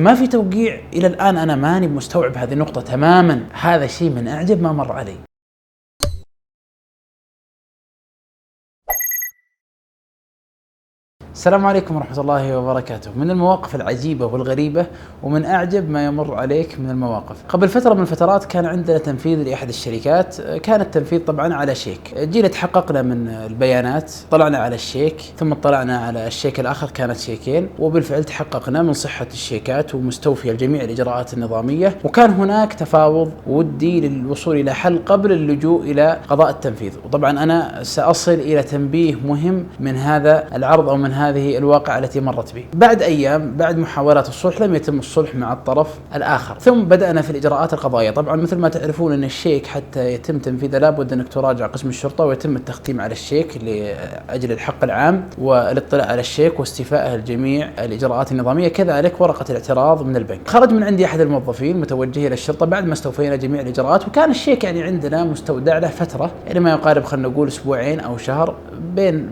ما في توقيع إلى الآن. أنا ماني مستوعب هذه النقطة تماما. هذا شيء من أعجب ما مر علي. السلام عليكم ورحمة الله وبركاته. من المواقف العجيبة والغريبة ومن أعجب ما يمر عليك من المواقف. قبل فترة من الفترات كان عندنا تنفيذ لأحد الشركات، كان التنفيذ طبعا على شيك. جينا تحققنا من البيانات، طلعنا على الشيك، ثم طلعنا على الشيك الآخر، كانت شيكين، وبالفعل تحققنا من صحة الشيكات ومستوفية لجميع الإجراءات النظامية، وكان هناك تفاوض ودي للوصول إلى حل قبل اللجوء إلى قضاء التنفيذ. وطبعا أنا سأصل إلى تنبيه مهم من هذا العرض أو من هذه الواقعة التي مرت به. بعد أيام، بعد محاولات الصلح، لم يتم الصلح مع الطرف الآخر، ثم بدأنا في الإجراءات القضائية. طبعا مثل ما تعرفون أن الشيك حتى يتم تنفيذه لابد أنك تراجع قسم الشرطة ويتم التختيم على الشيك لأجل الحق العام والاطلاع على الشيك واستيفائه لجميع الإجراءات النظامية، كذلك ورقة الاعتراض من البنك. خرج من عندي أحد الموظفين متوجه إلى الشرطة بعد ما استوفينا جميع الإجراءات، وكان الشيك عندنا مستودع له فترة، ما يقارب خلينا نقول أسبوعين أو شهر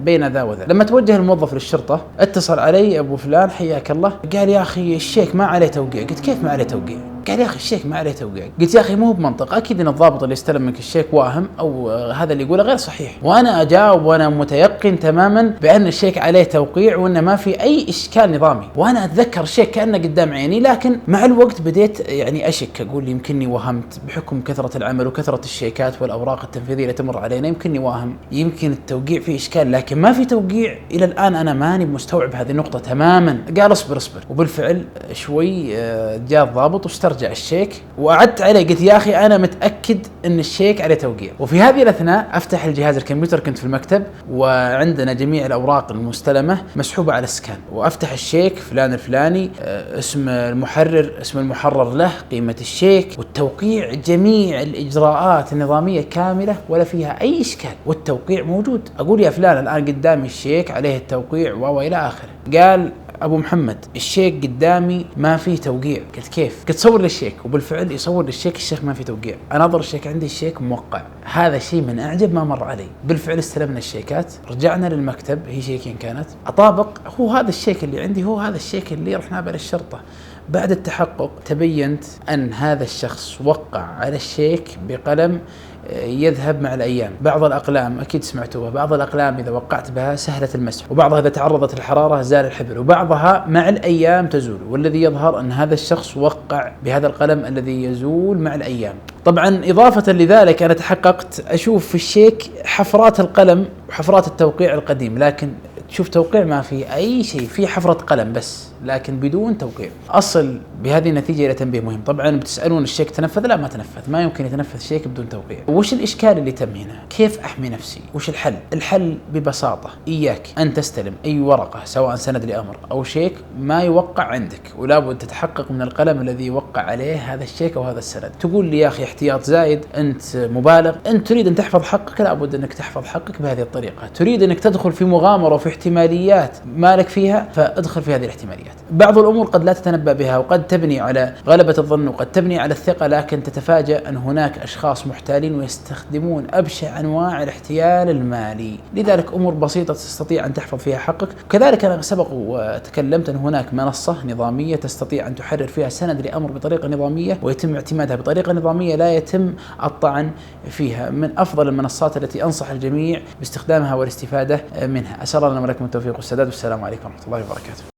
بين ذا وذا. لما توجه الموظف للشرطة اتصل علي أبو فلان حياك الله، قال يا أخي الشيك ما عليه توقيع. قلت كيف ما عليه توقيع؟ قال يا أخي الشيك ما عليه توقيع. قلت يا أخي مو بمنطق، أكيد أن الضابط اللي استلم منك الشيك واهم أو هذا اللي يقوله غير صحيح. وأنا أجاوب وأنا متيقن تماما بأن الشيك عليه توقيع وأن ما في أي إشكال نظامي. وأنا أتذكر الشيك كأنه قدام عيني، لكن مع الوقت بديت أشك، أقول يمكنني وهمت بحكم كثرة العمل وكثرة الشيكات والأوراق التنفيذية اللي تمر علينا، يمكنني واهم، يمكن التوقيع فيه إشكال، لكن ما في توقيع إلى الآن. أنا ماني مستوعب هذه النقطة تماما. قال اصبر. وبالفعل شوي جاء الضابط واسترجع الشيك وأعدت عليه، قلت يا أخي أنا متأكد أن الشيك عليه توقيع. وفي هذه الأثناء أفتح الجهاز الكمبيوتر، كنت في المكتب وعندنا جميع الأوراق المستلمة مسحوبة على السكان، وأفتح الشيك فلان الفلاني، اسم المحرر، اسم المحرر له، قيمة الشيك والتوقيع، جميع الإجراءات النظامية كاملة ولا فيها أي إشكال، والتوقيع موجود. أقول يا فلان الآن قدامي الشيك عليه التوقيع وإلى آخره. قال أبو محمد الشيك قدامي ما فيه توقيع. قلت كيف؟ قلت صور لي الشيك، وبالفعل يصور لي الشيك ما فيه توقيع. أناظر الشيك، عندي الشيك موقع. هذا شيء من أعجب ما مر علي. بالفعل استلمنا الشيكات، رجعنا للمكتب، هي شيكين كانت، أطابق هو هذا الشيك اللي عندي، هو هذا الشيك اللي رحنا به للشرطة. بعد التحقق تبينت أن هذا الشخص وقع على الشيك بقلم يذهب مع الأيام. بعض الأقلام أكيد سمعتوها، بعض الأقلام إذا وقعت بها سهلة المسح، وبعضها إذا تعرضت للحرارة زال الحبر، وبعضها مع الأيام تزول. والذي يظهر أن هذا الشخص وقع بهذا القلم الذي يزول مع الأيام. طبعا إضافة لذلك أنا تحققت أشوف في الشيك حفرات القلم وحفرات التوقيع القديم، لكن تشوف توقيع ما في أي شيء، في حفرة قلم بس لكن بدون توقيع. أصل بهذه النتيجة إلى تنبيه مهم. طبعا بتسألون الشيك تنفذ؟ لا، ما تنفذ، ما يمكن يتنفذ شيك بدون توقيع. وش الإشكال اللي تم هنا؟ كيف أحمي نفسي؟ وش الحل؟ الحل ببساطة، إياك أن تستلم أي ورقة سواء سند لأمر أو شيك ما يوقع عندك، ولا بد تتحقق من القلم الذي يوقع عليه هذا الشيك أو هذا السند. تقول لي يا أخي احتياط زايد، أنت مبالغ، أنت تريد أن تحفظ حقك، لا بد أنك تحفظ حقك بهذه الطريقة. تريد أنك تدخل في مغامرة وفي احتماليات مالك فيها، فادخل في هذه الاحتماليات. بعض الأمور قد لا تتنبأ بها، وقد تبني على غلبة الظن، وقد تبني على الثقة، لكن تتفاجأ أن هناك أشخاص محتالين ويستخدمون أبشع أنواع الاحتيال المالي. لذلك أمور بسيطة تستطيع أن تحفظ فيها حقك. كذلك أنا سبق وتكلمت أن هناك منصة نظامية تستطيع أن تحرر فيها سند لأمر بطريقة نظامية ويتم اعتمادها بطريقة نظامية لا يتم الطعن فيها. من أفضل المنصات التي أنصح الجميع باستخدامها والاستفادة منها. أسأل الله لنا ولكم التوفيق والسداد، والسلام عليكم ورحمة الله وبركاته.